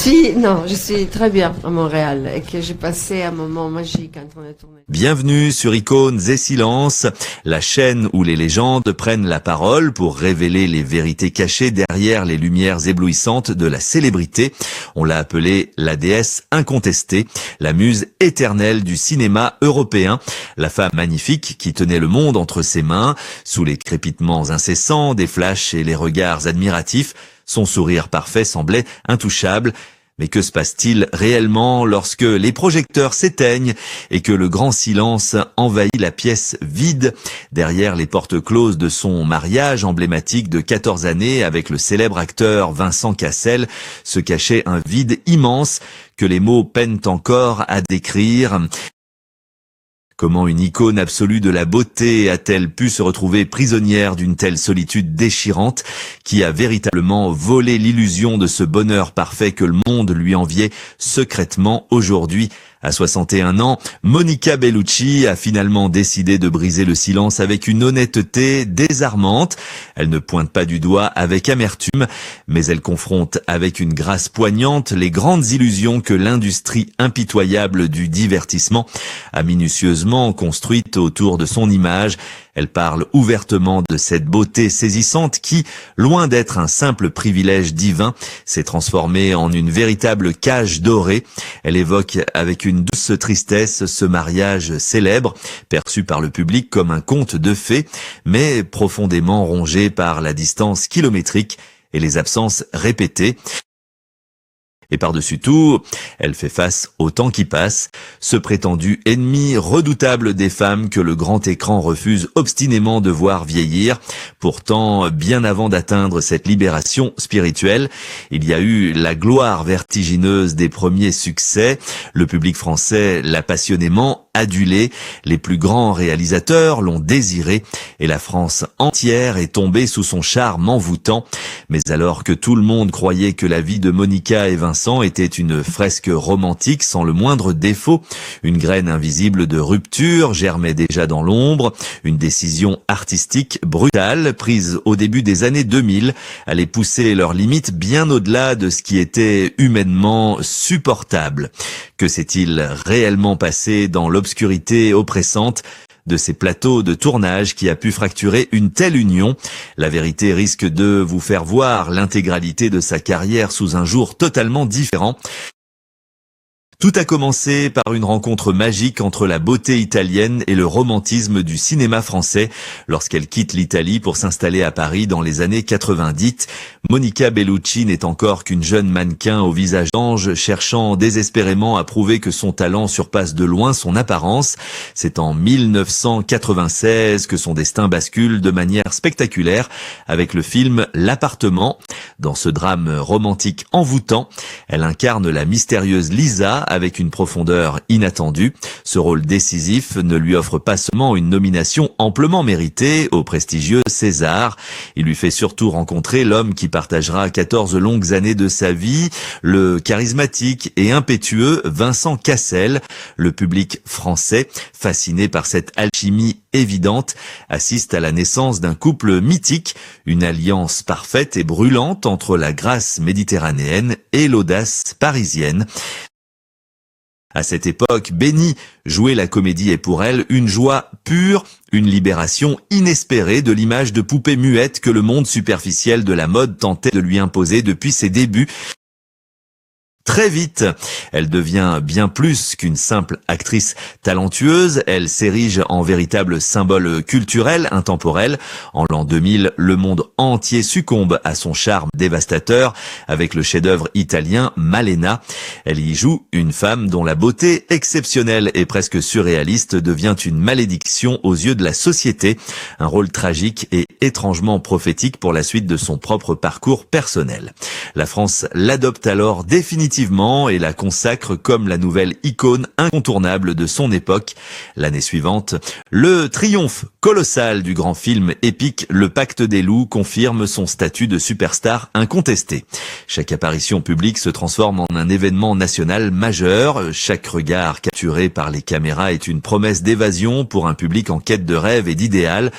Je suis très bien à Montréal et que j'ai passé un moment magique quand on a tourné. Bienvenue sur Icônes et Silences, la chaîne où les légendes prennent la parole pour révéler les vérités cachées derrière les lumières éblouissantes de la célébrité. On l'a appelée la déesse incontestée, la muse éternelle du cinéma européen, la femme magnifique qui tenait le monde entre ses mains, sous les crépitements incessants des flashs et les regards admiratifs. Son sourire parfait semblait intouchable. Mais que se passe-t-il réellement lorsque les projecteurs s'éteignent et que le grand silence envahit la pièce vide? Derrière les portes closes de son mariage emblématique de 14 années avec le célèbre acteur Vincent Cassel se cachait un vide immense que les mots peinent encore à décrire. Comment une icône absolue de la beauté a-t-elle pu se retrouver prisonnière d'une telle solitude déchirante? Qui a véritablement volé l'illusion de ce bonheur parfait que le monde lui enviait secrètement aujourd'hui? À 61 ans, Monica Bellucci a finalement décidé de briser le silence avec une honnêteté désarmante. Elle ne pointe pas du doigt avec amertume, mais elle confronte avec une grâce poignante les grandes illusions que l'industrie impitoyable du divertissement a minutieusement construites autour de son image. Elle parle ouvertement de cette beauté saisissante qui, loin d'être un simple privilège divin, s'est transformée en une véritable cage dorée. Elle évoque avec une douce tristesse ce mariage célèbre, perçu par le public comme un conte de fées, mais profondément rongé par la distance kilométrique et les absences répétées. Et par-dessus tout, elle fait face au temps qui passe, ce prétendu ennemi redoutable des femmes que le grand écran refuse obstinément de voir vieillir. Pourtant, bien avant d'atteindre cette libération spirituelle, il y a eu la gloire vertigineuse des premiers succès. Le public français l'a passionnément adulé, les plus grands réalisateurs l'ont désiré et la France entière est tombée sous son charme envoûtant. Mais alors que tout le monde croyait que la vie de Monica et Vincent était une fresque romantique sans le moindre défaut, une graine invisible de rupture germait déjà dans l'ombre. Une décision artistique brutale prise au début des années 2000 allait pousser leurs limites bien au-delà de ce qui était humainement supportable. Que s'est-il réellement passé dans l'obscurité oppressante de ces plateaux de tournage qui a pu fracturer une telle union? La vérité risque de vous faire voir l'intégralité de sa carrière sous un jour totalement différent. Tout a commencé par une rencontre magique entre la beauté italienne et le romantisme du cinéma français. Lorsqu'elle quitte l'Italie pour s'installer à Paris dans les années 90, Monica Bellucci n'est encore qu'une jeune mannequin au visage d'ange cherchant désespérément à prouver que son talent surpasse de loin son apparence. C'est en 1996 que son destin bascule de manière spectaculaire avec le film L'appartement. Dans ce drame romantique envoûtant, elle incarne la mystérieuse Lisa avec une profondeur inattendue. Ce rôle décisif ne lui offre pas seulement une nomination amplement méritée au prestigieux César, il lui fait surtout rencontrer l'homme qui partagera 14 longues années de sa vie, le charismatique et impétueux Vincent Cassel. Le public français, fasciné par cette alchimie évidente, assiste à la naissance d'un couple mythique, une alliance parfaite et brûlante entre la grâce méditerranéenne et l'audace parisienne. À cette époque bénie, jouer la comédie est pour elle une joie pure, une libération inespérée de l'image de poupée muette que le monde superficiel de la mode tentait de lui imposer depuis ses débuts. Très vite, elle devient bien plus qu'une simple actrice talentueuse, elle s'érige en véritable symbole culturel intemporel. En l'an 2000, le monde entier succombe à son charme dévastateur avec le chef-d'œuvre italien Malena. Elle y joue une femme dont la beauté exceptionnelle et presque surréaliste devient une malédiction aux yeux de la société, un rôle tragique et étrangement prophétique pour la suite de son propre parcours personnel. La France l'adopte alors définitivement et la consacre comme la nouvelle icône incontournable de son époque. L'année suivante, le triomphe colossal du grand film épique Le Pacte des loups confirme son statut de superstar incontesté. Chaque apparition publique se transforme en un événement national majeur. Chaque regard capturé par les caméras est une promesse d'évasion pour un public en quête de rêve et d'idéal.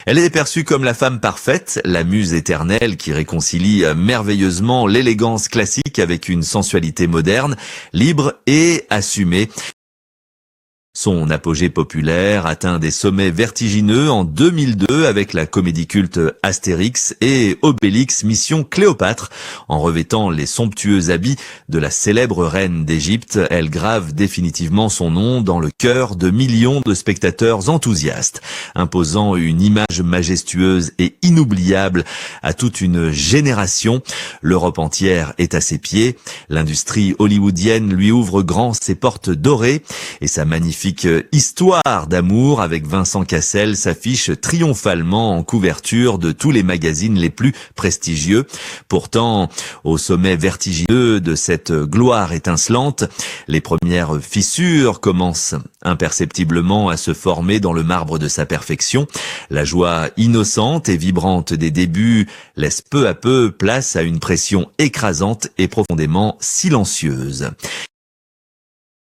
Elle est perçue comme la femme parfaite, la muse éternelle qui réconcilie merveilleusement l'élégance classique avec une sensualité moderne, libre et assumée. Son apogée populaire atteint des sommets vertigineux en 2002 avec la comédie culte Astérix et Obélix Mission Cléopâtre. En revêtant les somptueux habits de la célèbre reine d'Égypte, elle grave définitivement son nom dans le cœur de millions de spectateurs enthousiastes, imposant une image majestueuse et inoubliable à toute une génération. L'Europe entière est à ses pieds. L'industrie hollywoodienne lui ouvre grand ses portes dorées et sa magnifique histoire d'amour avec Vincent Cassel s'affiche triomphalement en couverture de tous les magazines les plus prestigieux. Pourtant, au sommet vertigineux de cette gloire étincelante, les premières fissures commencent imperceptiblement à se former dans le marbre de sa perfection. La joie innocente et vibrante des débuts laisse peu à peu place à une pression écrasante et profondément silencieuse.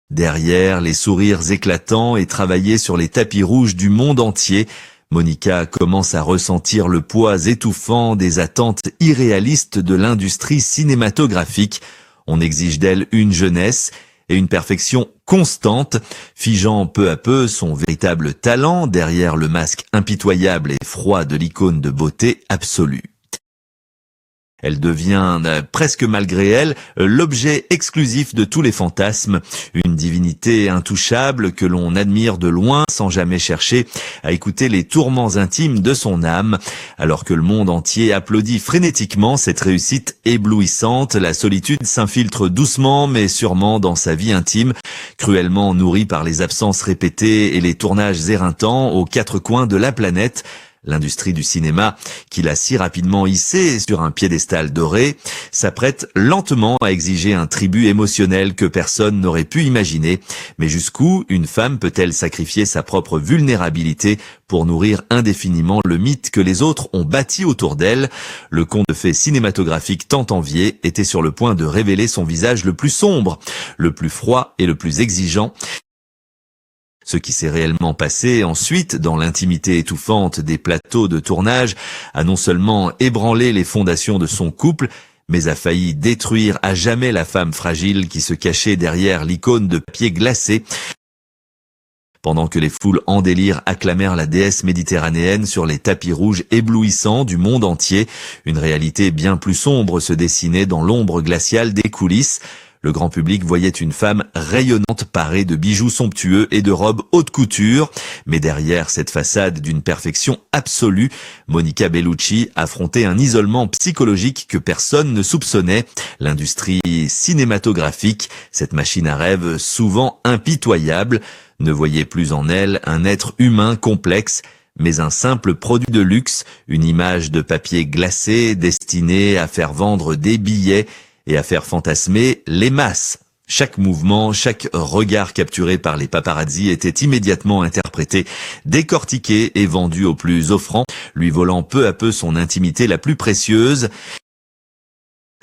Derrière les sourires éclatants et travaillés sur les tapis rouges du monde entier, Monica commence à ressentir le poids étouffant des attentes irréalistes de l'industrie cinématographique. On exige d'elle une jeunesse et une perfection constante, figeant peu à peu son véritable talent derrière le masque impitoyable et froid de l'icône de beauté absolue. Elle devient, presque malgré elle, l'objet exclusif de tous les fantasmes, une divinité intouchable que l'on admire de loin sans jamais chercher à écouter les tourments intimes de son âme. Alors que le monde entier applaudit frénétiquement cette réussite éblouissante, la solitude s'infiltre doucement mais sûrement dans sa vie intime, cruellement nourrie par les absences répétées et les tournages éreintants aux quatre coins de la planète. L'industrie du cinéma, qui l'a si rapidement hissée sur un piédestal doré, s'apprête lentement à exiger un tribut émotionnel que personne n'aurait pu imaginer. Mais jusqu'où une femme peut-elle sacrifier sa propre vulnérabilité pour nourrir indéfiniment le mythe que les autres ont bâti autour d'elle? Le conte de fées cinématographique tant envié était sur le point de révéler son visage le plus sombre, le plus froid et le plus exigeant. Ce qui s'est réellement passé ensuite dans l'intimité étouffante des plateaux de tournage a non seulement ébranlé les fondations de son couple, mais a failli détruire à jamais la femme fragile qui se cachait derrière l'icône de papier glacé. Pendant que les foules en délire acclamèrent la déesse méditerranéenne sur les tapis rouges éblouissants du monde entier, une réalité bien plus sombre se dessinait dans l'ombre glaciale des coulisses. Le grand public voyait une femme rayonnante parée de bijoux somptueux et de robes haute couture. Mais derrière cette façade d'une perfection absolue, Monica Bellucci affrontait un isolement psychologique que personne ne soupçonnait. L'industrie cinématographique, cette machine à rêve souvent impitoyable, ne voyait plus en elle un être humain complexe, mais un simple produit de luxe, une image de papier glacé destinée à faire vendre des billets et à faire fantasmer les masses. Chaque mouvement, chaque regard capturé par les paparazzi était immédiatement interprété, décortiqué et vendu au plus offrant, lui volant peu à peu son intimité la plus précieuse.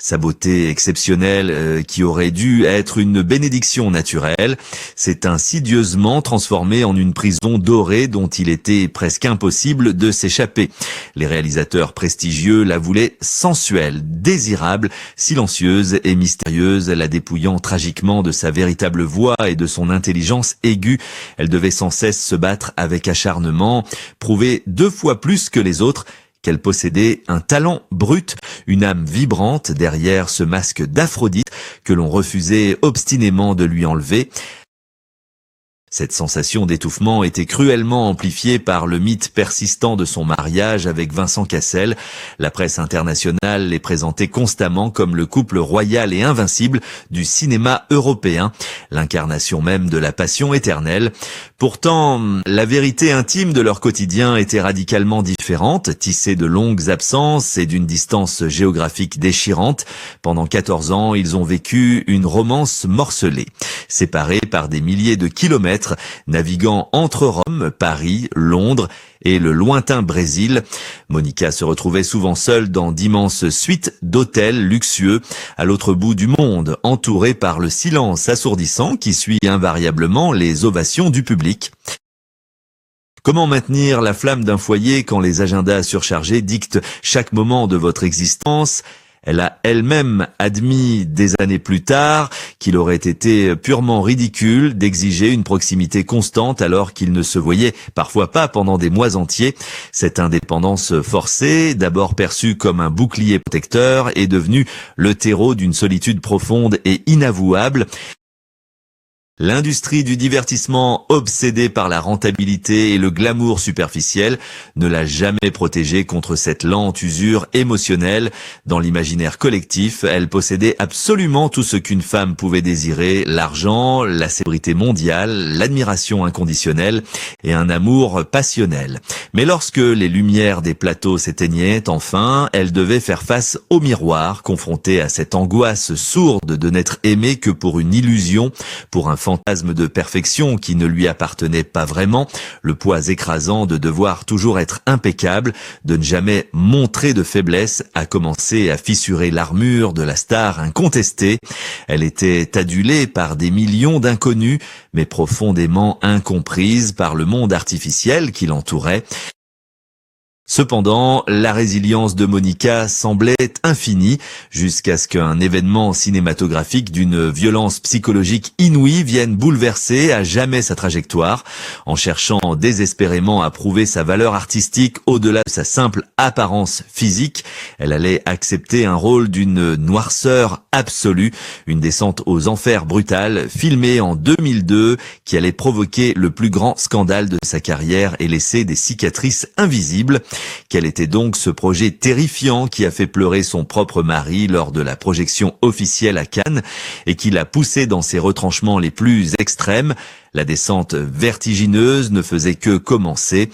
Sa beauté exceptionnelle, qui aurait dû être une bénédiction naturelle, s'est insidieusement transformée en une prison dorée dont il était presque impossible de s'échapper. Les réalisateurs prestigieux la voulaient sensuelle, désirable, silencieuse et mystérieuse, la dépouillant tragiquement de sa véritable voix et de son intelligence aiguë. Elle devait sans cesse se battre avec acharnement, prouver 2 fois plus que les autres qu'elle possédait un talent brut, une âme vibrante derrière ce masque d'Aphrodite que l'on refusait obstinément de lui enlever. Cette sensation d'étouffement était cruellement amplifiée par le mythe persistant de son mariage avec Vincent Cassel. La presse internationale les présentait constamment comme le couple royal et invincible du cinéma européen, l'incarnation même de la passion éternelle. Pourtant, la vérité intime de leur quotidien était radicalement différente, tissée de longues absences et d'une distance géographique déchirante. Pendant 14 ans, ils ont vécu une romance morcelée, séparés par des milliers de kilomètres, naviguant entre Rome, Paris, Londres et le lointain Brésil. Monica se retrouvait souvent seule dans d'immenses suites d'hôtels luxueux à l'autre bout du monde, entourée par le silence assourdissant qui suit invariablement les ovations du public. Comment maintenir la flamme d'un foyer quand les agendas surchargés dictent chaque moment de votre existence ? Elle a elle-même admis des années plus tard qu'il aurait été purement ridicule d'exiger une proximité constante alors qu'il ne se voyait parfois pas pendant des mois entiers. Cette indépendance forcée, d'abord perçue comme un bouclier protecteur, est devenue le terreau d'une solitude profonde et inavouable. L'industrie du divertissement, obsédée par la rentabilité et le glamour superficiel, ne l'a jamais protégée contre cette lente usure émotionnelle. Dans l'imaginaire collectif, elle possédait absolument tout ce qu'une femme pouvait désirer: l'argent, la célébrité mondiale, l'admiration inconditionnelle et un amour passionnel. Mais lorsque les lumières des plateaux s'éteignaient enfin, elle devait faire face au miroir, confrontée à cette angoisse sourde de n'être aimée que pour une illusion, pour un fantasme de perfection qui ne lui appartenait pas vraiment, le poids écrasant de devoir toujours être impeccable, de ne jamais montrer de faiblesse, a commencé à fissurer l'armure de la star incontestée. Elle était adulée par des millions d'inconnus, mais profondément incomprise par le monde artificiel qui l'entourait. Cependant, la résilience de Monica semblait infinie jusqu'à ce qu'un événement cinématographique d'une violence psychologique inouïe vienne bouleverser à jamais sa trajectoire. En cherchant désespérément à prouver sa valeur artistique au-delà de sa simple apparence physique, elle allait accepter un rôle d'une noirceur absolue, une descente aux enfers brutale, filmée en 2002, qui allait provoquer le plus grand scandale de sa carrière et laisser des cicatrices invisibles. Quel était donc ce projet terrifiant qui a fait pleurer son propre mari lors de la projection officielle à Cannes et qui l'a poussé dans ses retranchements les plus extrêmes? La descente vertigineuse ne faisait que commencer.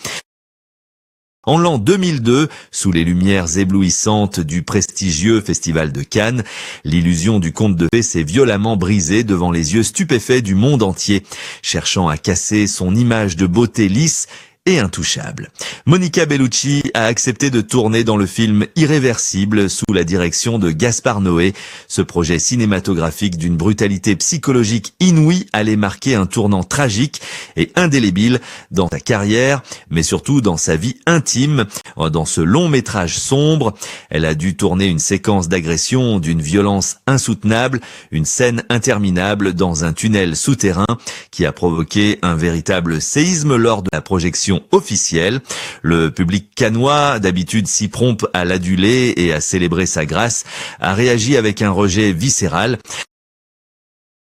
En l'an 2002, sous les lumières éblouissantes du prestigieux Festival de Cannes, l'illusion du conte de fées s'est violemment brisée devant les yeux stupéfaits du monde entier, cherchant à casser son image de beauté lisse et intouchable. Monica Bellucci a accepté de tourner dans le film Irréversible sous la direction de Gaspard Noé. Ce projet cinématographique d'une brutalité psychologique inouïe allait marquer un tournant tragique et indélébile dans sa carrière, mais surtout dans sa vie intime. Dans ce long métrage sombre, elle a dû tourner une séquence d'agression d'une violence insoutenable, une scène interminable dans un tunnel souterrain qui a provoqué un véritable séisme lors de la projection officielle. Le public cannois, d'habitude si prompt à l'aduler et à célébrer sa grâce, a réagi avec un rejet viscéral.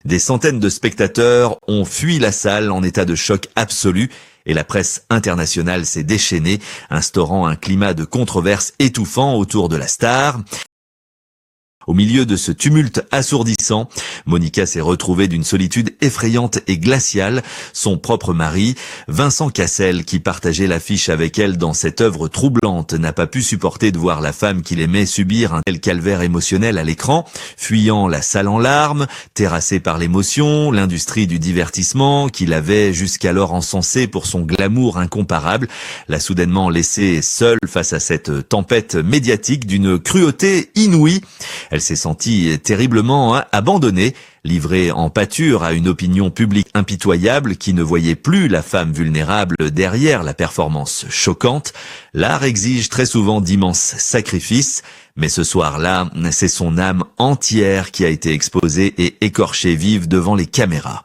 Des centaines de spectateurs ont fui la salle en état de choc absolu et la presse internationale s'est déchaînée, instaurant un climat de controverse étouffant autour de la star. Au milieu de ce tumulte assourdissant, Monica s'est retrouvée d'une solitude effrayante et glaciale. Son propre mari, Vincent Cassel, qui partageait l'affiche avec elle dans cette œuvre troublante, n'a pas pu supporter de voir la femme qu'il aimait subir un tel calvaire émotionnel à l'écran, fuyant la salle en larmes, terrassé par l'émotion, l'industrie du divertissement, qu'il avait jusqu'alors encensée pour son glamour incomparable, l'a soudainement laissé seule face à cette tempête médiatique d'une cruauté inouïe. Elle s'est sentie terriblement abandonnée, livrée en pâture à une opinion publique impitoyable qui ne voyait plus la femme vulnérable derrière la performance choquante. L'art exige très souvent d'immenses sacrifices, mais ce soir-là, c'est son âme entière qui a été exposée et écorchée vive devant les caméras.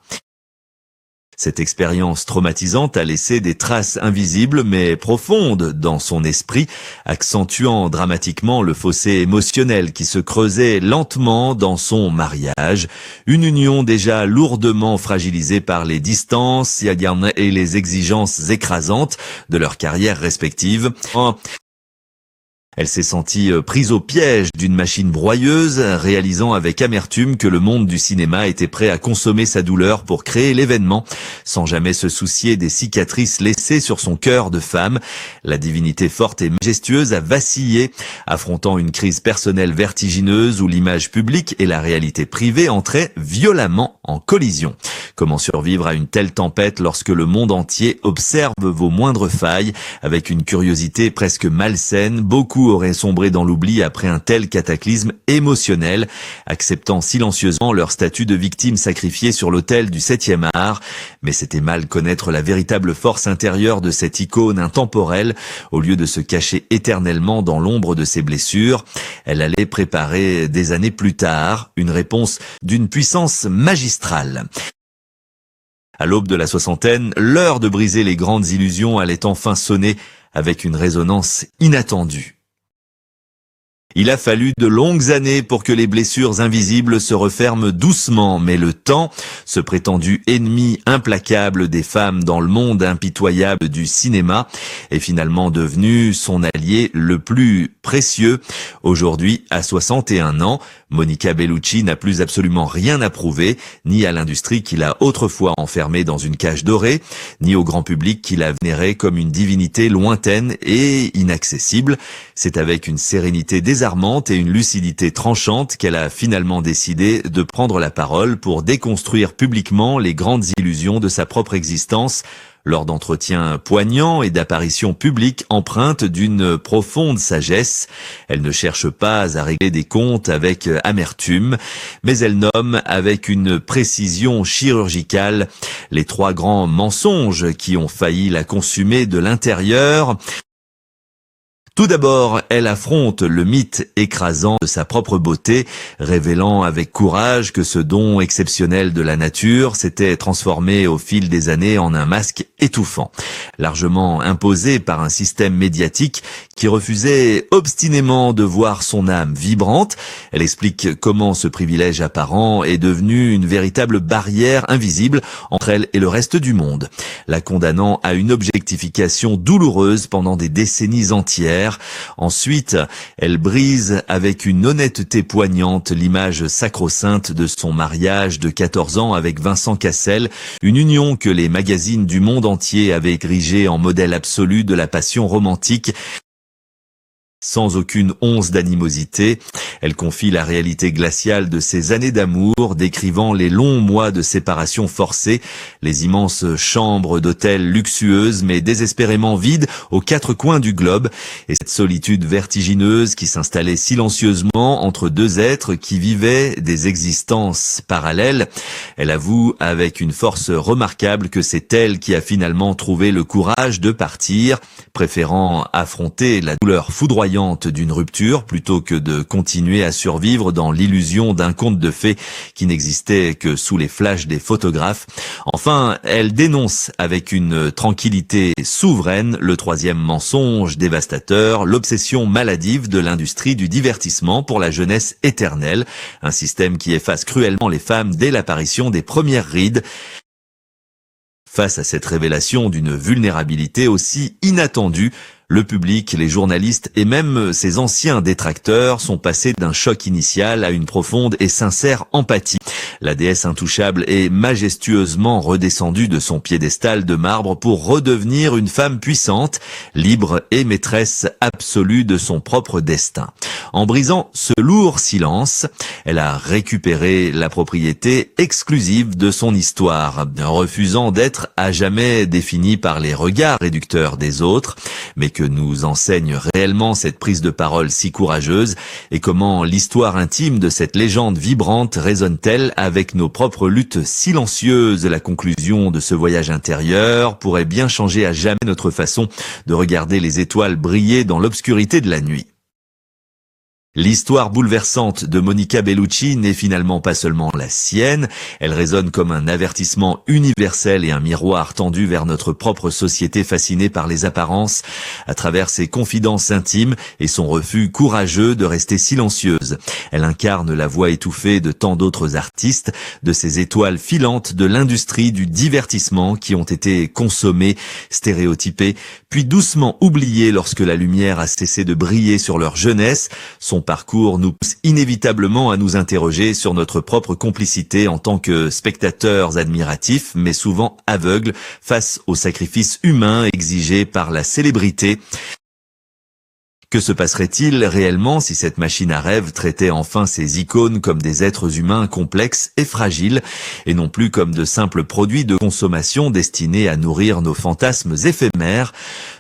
Cette expérience traumatisante a laissé des traces invisibles mais profondes dans son esprit, accentuant dramatiquement le fossé émotionnel qui se creusait lentement dans son mariage, une union déjà lourdement fragilisée par les distances et les exigences écrasantes de leurs carrières respectives. Elle s'est sentie prise au piège d'une machine broyeuse, réalisant avec amertume que le monde du cinéma était prêt à consommer sa douleur pour créer l'événement, sans jamais se soucier des cicatrices laissées sur son cœur de femme. La divinité forte et majestueuse a vacillé, affrontant une crise personnelle vertigineuse où l'image publique et la réalité privée entraient violemment en collision. Comment survivre à une telle tempête lorsque le monde entier observe vos moindres failles? Avec une curiosité presque malsaine, beaucoup auraient sombré dans l'oubli après un tel cataclysme émotionnel, acceptant silencieusement leur statut de victime sacrifiée sur l'autel du 7e art. Mais c'était mal connaître la véritable force intérieure de cette icône intemporelle. Au lieu de se cacher éternellement dans l'ombre de ses blessures, elle allait préparer des années plus tard une réponse d'une puissance magistrale. À l'aube de la soixantaine, l'heure de briser les grandes illusions allait enfin sonner avec une résonance inattendue. Il a fallu de longues années pour que les blessures invisibles se referment doucement, mais le temps, ce prétendu ennemi implacable des femmes dans le monde impitoyable du cinéma, est finalement devenu son allié le plus précieux. Aujourd'hui, à 61 ans, Monica Bellucci n'a plus absolument rien à prouver, ni à l'industrie qui l'a autrefois enfermée dans une cage dorée, ni au grand public qui la vénérait comme une divinité lointaine et inaccessible. C'est avec une sérénité désarmante et une lucidité tranchante qu'elle a finalement décidé de prendre la parole pour déconstruire publiquement les grandes illusions de sa propre existence, lors d'entretiens poignants et d'apparitions publiques empreintes d'une profonde sagesse. Elle ne cherche pas à régler des comptes avec amertume, mais elle nomme avec une précision chirurgicale les 3 grands mensonges qui ont failli la consumer de l'intérieur. Tout d'abord, elle affronte le mythe écrasant de sa propre beauté, révélant avec courage que ce don exceptionnel de la nature s'était transformé au fil des années en un masque étouffant, largement imposé par un système médiatique qui refusait obstinément de voir son âme vibrante. Elle explique comment ce privilège apparent est devenu une véritable barrière invisible entre elle et le reste du monde, la condamnant à une objectification douloureuse pendant des décennies entières. Ensuite, elle brise avec une honnêteté poignante l'image sacro-sainte de son mariage de 14 ans avec Vincent Cassel, une union que les magazines du monde entier avaient érigée en modèle absolu de la passion romantique. Sans aucune once d'animosité, elle confie la réalité glaciale de ses années d'amour, décrivant les longs mois de séparation forcée, les immenses chambres d'hôtel luxueuses mais désespérément vides aux 4 coins du globe, et cette solitude vertigineuse qui s'installait silencieusement entre 2 êtres qui vivaient des existences parallèles. Elle avoue avec une force remarquable que c'est elle qui a finalement trouvé le courage de partir, préférant affronter la douleur foudroyante d'une rupture plutôt que de continuer à survivre dans l'illusion d'un conte de fées qui n'existait que sous les flashs des photographes. Enfin, elle dénonce avec une tranquillité souveraine le 3e mensonge dévastateur, l'obsession maladive de l'industrie du divertissement pour la jeunesse éternelle, un système qui efface cruellement les femmes dès l'apparition des premières rides. Face à cette révélation d'une vulnérabilité aussi inattendue, le public, les journalistes et même ses anciens détracteurs sont passés d'un choc initial à une profonde et sincère empathie. La déesse intouchable est majestueusement redescendue de son piédestal de marbre pour redevenir une femme puissante, libre et maîtresse absolue de son propre destin. En brisant ce lourd silence, elle a récupéré la propriété exclusive de son histoire, refusant d'être à jamais définie par les regards réducteurs des autres, mais que nous enseigne réellement cette prise de parole si courageuse et comment l'histoire intime de cette légende vibrante résonne-t-elle avec nos propres luttes silencieuses. La conclusion de ce voyage intérieur pourrait bien changer à jamais notre façon de regarder les étoiles briller dans l'obscurité de la nuit. L'histoire bouleversante de Monica Bellucci n'est finalement pas seulement la sienne, elle résonne comme un avertissement universel et un miroir tendu vers notre propre société fascinée par les apparences, à travers ses confidences intimes et son refus courageux de rester silencieuse. Elle incarne la voix étouffée de tant d'autres artistes, de ces étoiles filantes de l'industrie du divertissement qui ont été consommées, stéréotypées, puis doucement oubliées lorsque la lumière a cessé de briller sur leur jeunesse. Son parcours nous pousse inévitablement à nous interroger sur notre propre complicité en tant que spectateurs admiratifs, mais souvent aveugles face aux sacrifices humains exigés par la célébrité. Que se passerait-il réellement si cette machine à rêve traitait enfin ces icônes comme des êtres humains complexes et fragiles, et non plus comme de simples produits de consommation destinés à nourrir nos fantasmes éphémères?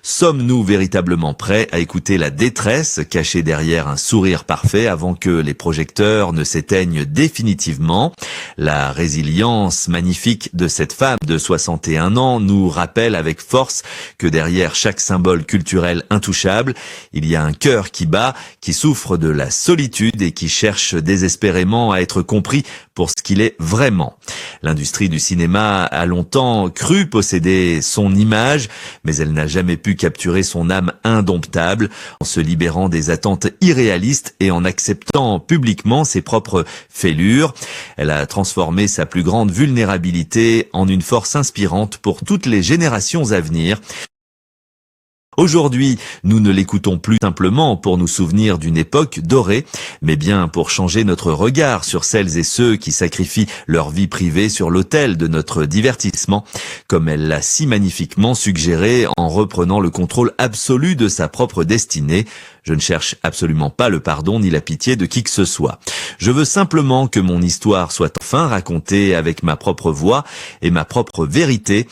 Sommes-nous véritablement prêts à écouter la détresse cachée derrière un sourire parfait avant que les projecteurs ne s'éteignent définitivement? La résilience magnifique de cette femme de 61 ans nous rappelle avec force que derrière chaque symbole culturel intouchable, il y a un cœur qui bat, qui souffre de la solitude et qui cherche désespérément à être compris pour ce qu'il est vraiment. L'industrie du cinéma a longtemps cru posséder son image, mais elle n'a jamais pu capturer son âme indomptable en se libérant des attentes irréalistes et en acceptant publiquement ses propres fêlures. Elle a transformé sa plus grande vulnérabilité en une force inspirante pour toutes les générations à venir. Aujourd'hui, nous ne l'écoutons plus simplement pour nous souvenir d'une époque dorée, mais bien pour changer notre regard sur celles et ceux qui sacrifient leur vie privée sur l'autel de notre divertissement, comme elle l'a si magnifiquement suggéré en reprenant le contrôle absolu de sa propre destinée. Je ne cherche absolument pas le pardon ni la pitié de qui que ce soit. Je veux simplement que mon histoire soit enfin racontée avec ma propre voix et ma propre vérité.